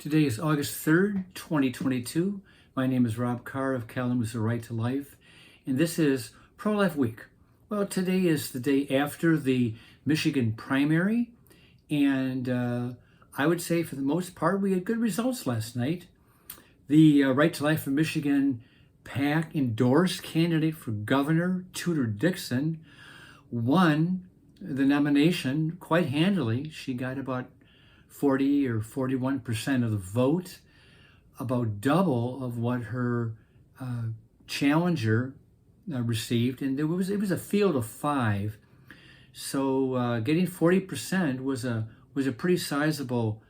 Today is August 3rd, 2022. My name is Rob Carr of Kalamazoo Right to Life, and this is Pro-Life Week. Well, today is the day after the Michigan primary, and I would say for the most part we had good results last night. The Right to Life of Michigan PAC endorsed candidate for governor Tudor Dixon won the nomination quite handily. She got about 40 or 41% of the vote, about double of what her challenger received, and it was a field of five. So getting 40% was a pretty sizable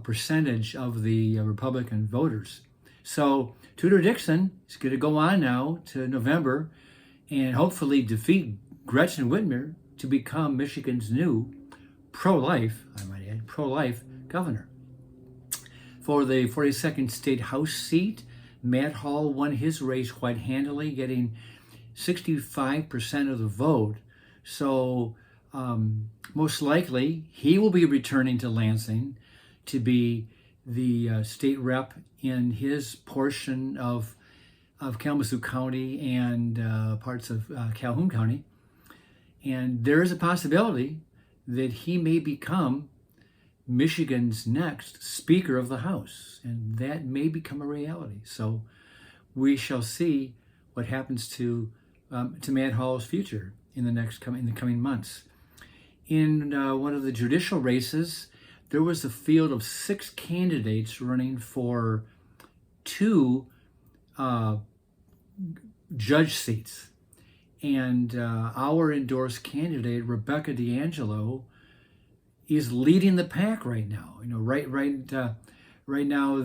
percentage of the Republican voters. So Tudor Dixon is going to go on now to November and hopefully defeat Gretchen Whitmer to become Michigan's new pro-life, I might add, pro-life governor. For the 42nd State House seat, Matt Hall won his race quite handily, getting 65% of the vote. So most likely he will be returning to Lansing to be the state rep in his portion of Kalamazoo County and parts of Calhoun County. And there is a possibility that he may become Michigan's next Speaker of the House, and that may become a reality. So we shall see what happens to Matt Hall's future in the coming months. In one of the judicial races, there was a field of 6 candidates running for 2 judge seats. And our endorsed candidate, Rebecca D'Angelo, is leading the pack right now. You know, right now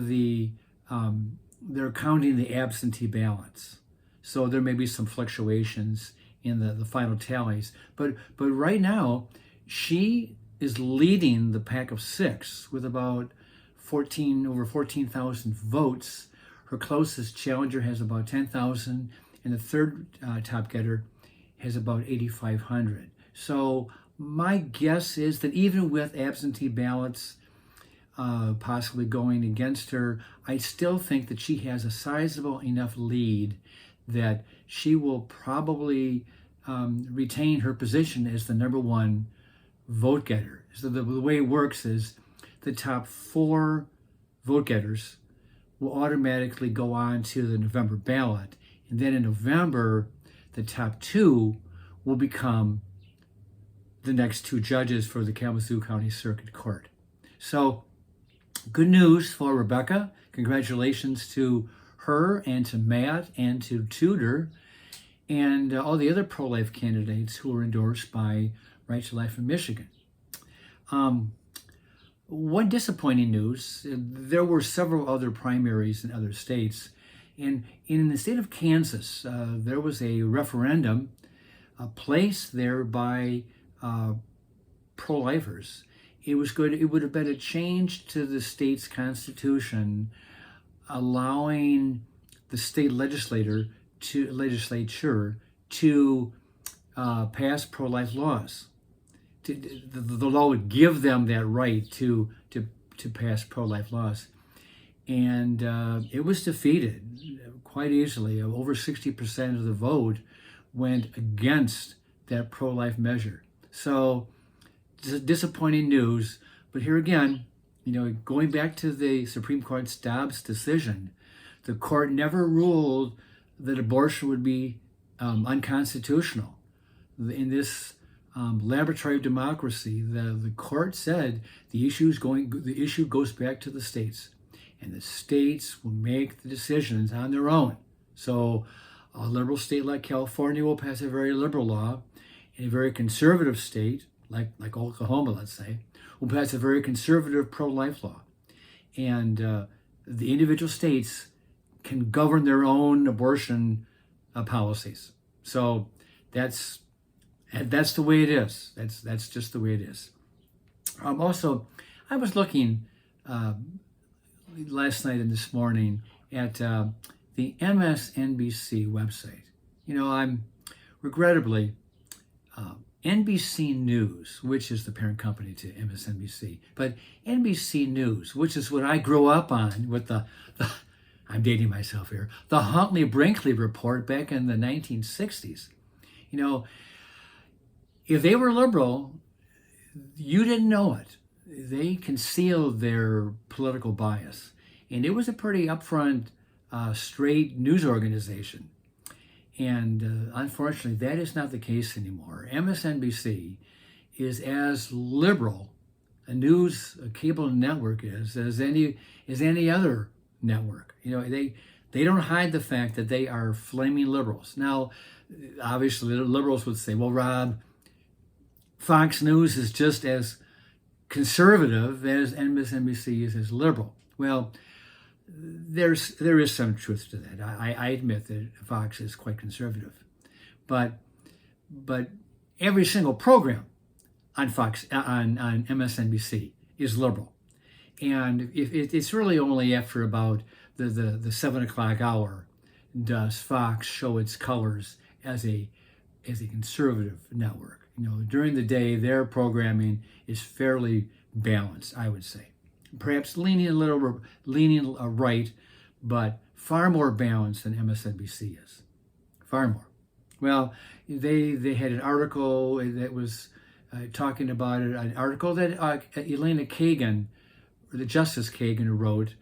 they're counting the absentee ballots, so there may be some fluctuations in the final tallies. But right now, she is leading the pack of 6 with about over 14,000 votes. Her closest challenger has about 10,000. And the third top getter has about 8,500. So my guess is that even with absentee ballots possibly going against her, I still think that she has a sizable enough lead that she will probably retain her position as the number 1 vote getter. So the way it works is the top 4 vote getters will automatically go on to the November ballot. And then in November, the top 2 will become the next 2 judges for the Kalamazoo County Circuit Court. So good news for Rebecca. Congratulations to her and to Matt and to Tudor and all the other pro-life candidates who were endorsed by Right to Life in Michigan. One disappointing news, there were several other primaries in other states. And in the state of Kansas, there was a referendum placed there by pro-lifers. It would have been a change to the state's constitution, allowing the state legislature to pass pro-life laws. The law would give them that right to pass pro-life laws. And it was defeated quite easily. Over 60% of the vote went against that pro-life measure. So disappointing news. But here again, going back to the Supreme Court's Dobbs decision, the court never ruled that abortion would be unconstitutional. In this laboratory of democracy, the court said the issue goes back to the states. And the states will make the decisions on their own. So a liberal state like California will pass a very liberal law, and a very conservative state, like Oklahoma, let's say, will pass a very conservative pro-life law. And the individual states can govern their own abortion policies. So that's the way it is. That's just the way it is. Also, I was looking last night and this morning at the MSNBC website. I'm regrettably NBC News, which is the parent company to MSNBC, but NBC News, which is what I grew up on with the I'm dating myself here, the Huntley Brinkley report back in the 1960s. You know, if they were liberal, you didn't know it. They concealed their political bias. And it was a pretty upfront, straight news organization. And unfortunately, that is not the case anymore. MSNBC is as liberal a cable network is as any other network. You know, they don't hide the fact that they are flaming liberals. Now, obviously, the liberals would say, "Well, Rob, Fox News is just as conservative as MSNBC is as liberal." Well, there is some truth to that. I admit that Fox is quite conservative, but every single program on Fox on MSNBC is liberal, and it's really only after about the 7 o'clock hour does Fox show its colors as a conservative network. You know, during the day, their programming is fairly balanced, I would say. Perhaps leaning right, but far more balanced than MSNBC is. Far more. Well, they had an article that was talking about it, an article that Elena Kagan, the Justice Kagan, wrote,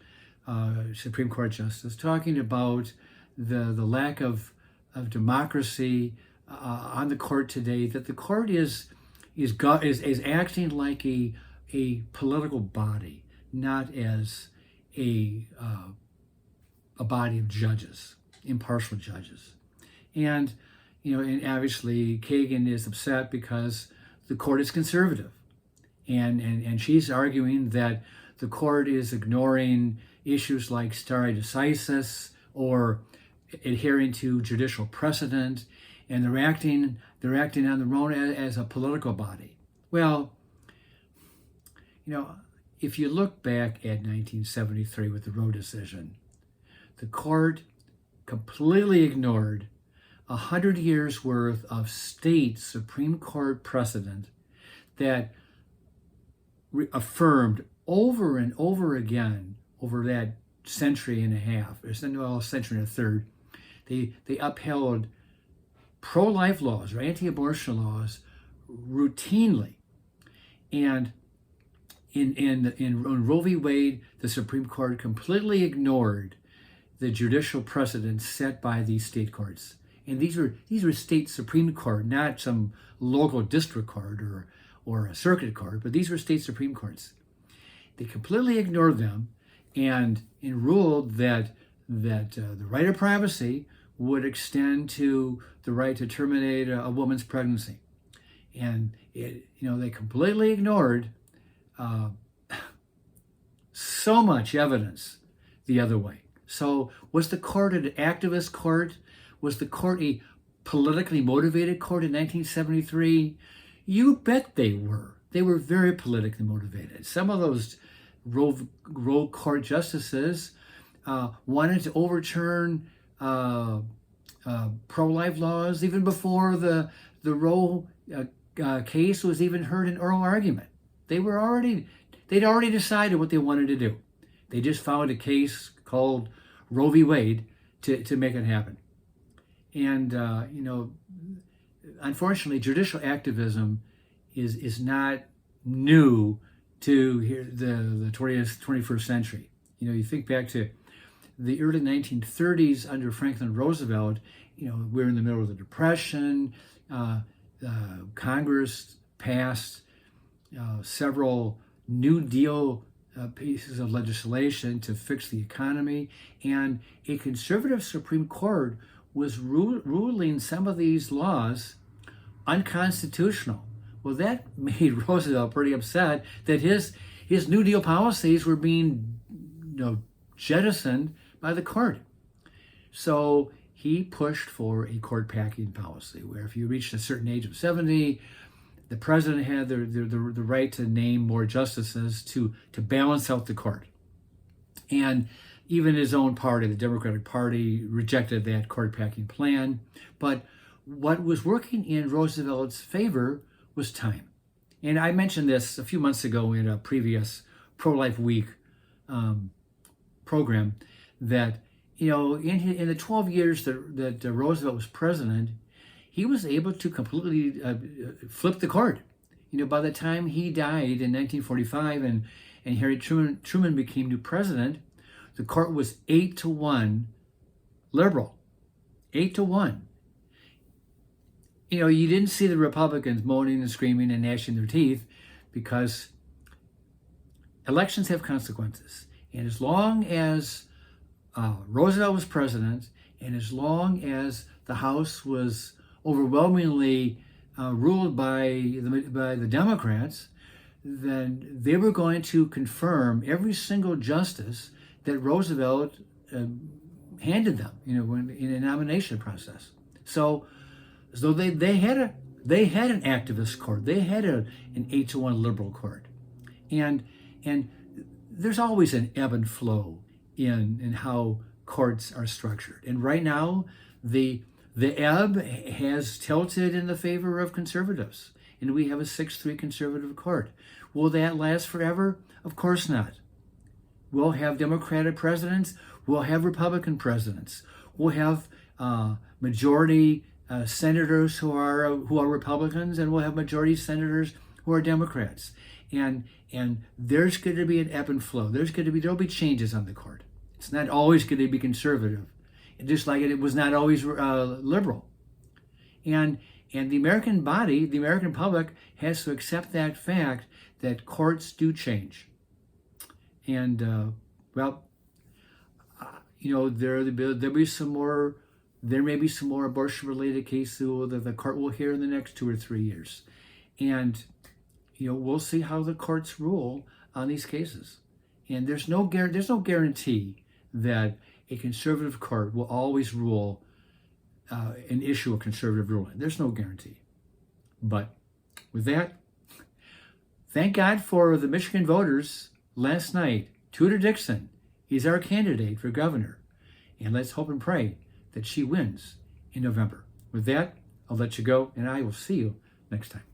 Supreme Court Justice, talking about the lack of democracy on the court today, that the court is acting like a political body, not as a body of judges, impartial judges. And, you know, and obviously Kagan is upset because the court is conservative. And she's arguing that the court is ignoring issues like stare decisis or adhering to judicial precedent, and they're acting on their own as a political body. Well, you know, if you look back at 1973 with the Roe decision, the court completely ignored 100 years worth of state Supreme Court precedent that affirmed over and over again over that century and a half, or a century and a third, they upheld pro-life laws or anti-abortion laws routinely. And in Roe v. Wade, the Supreme Court completely ignored the judicial precedents set by these state courts. And these were state Supreme Court, not some local district court or a circuit court, but these were state Supreme Courts. They completely ignored them and ruled that the right of privacy would extend to the right to terminate a woman's pregnancy. And they completely ignored so much evidence the other way. So was the court an activist court? Was the court a politically motivated court in 1973? You bet they were. They were very politically motivated. Some of those Roe court justices wanted to overturn pro-life laws even before the Roe case was even heard in oral argument. They'd already decided what they wanted to do. They just filed a case called Roe v. Wade to make it happen. And unfortunately, judicial activism is not new to the 20th, 21st century. You think back to the early 1930s under Franklin Roosevelt. We're in the middle of the Depression. Congress passed several New Deal pieces of legislation to fix the economy, and a conservative Supreme Court was ruling some of these laws unconstitutional. Well, that made Roosevelt pretty upset that his New Deal policies were being jettisoned by the court. So he pushed for a court packing policy where if you reached a certain age of 70, the president had the right to name more justices to balance out the court. And even his own party, the Democratic Party, rejected that court packing plan. But what was working in Roosevelt's favor was time. And I mentioned this a few months ago in a previous Pro-Life Week program that, in the 12 years that Roosevelt was president, he was able to completely flip the court. By the time he died in 1945 and Harry Truman became new president, the court was 8-1 liberal. 8-1. You didn't see the Republicans moaning and screaming and gnashing their teeth, because elections have consequences. And as long as Roosevelt was president, and as long as the House was overwhelmingly ruled by the Democrats, then they were going to confirm every single justice that Roosevelt handed them, in a nomination process. So they had an activist court, they had an 8-1 liberal court, and there's always an ebb and flow in how courts are structured. And right now, the ebb has tilted in the favor of conservatives, and we have a 6-3 conservative court. Will that last forever? Of course not. We'll have Democratic presidents. We'll have Republican presidents. We'll have majority senators who are Republicans, and we'll have majority senators who are Democrats. And there's going to be an ebb and flow. There'll be changes on the court. It's not always going to be conservative, just like it was not always liberal. And the American body, the American public, has to accept that fact that courts do change. And there may be some more abortion-related cases that the court will hear in the next 2 or 3 years, and we'll see how the courts rule on these cases. And there's no guarantee that a conservative court will always rule and issue a conservative ruling. There's no guarantee. But with that, thank God for the Michigan voters last night. Tudor Dixon is our candidate for governor. And let's hope and pray that she wins in November. With that, I'll let you go, and I will see you next time.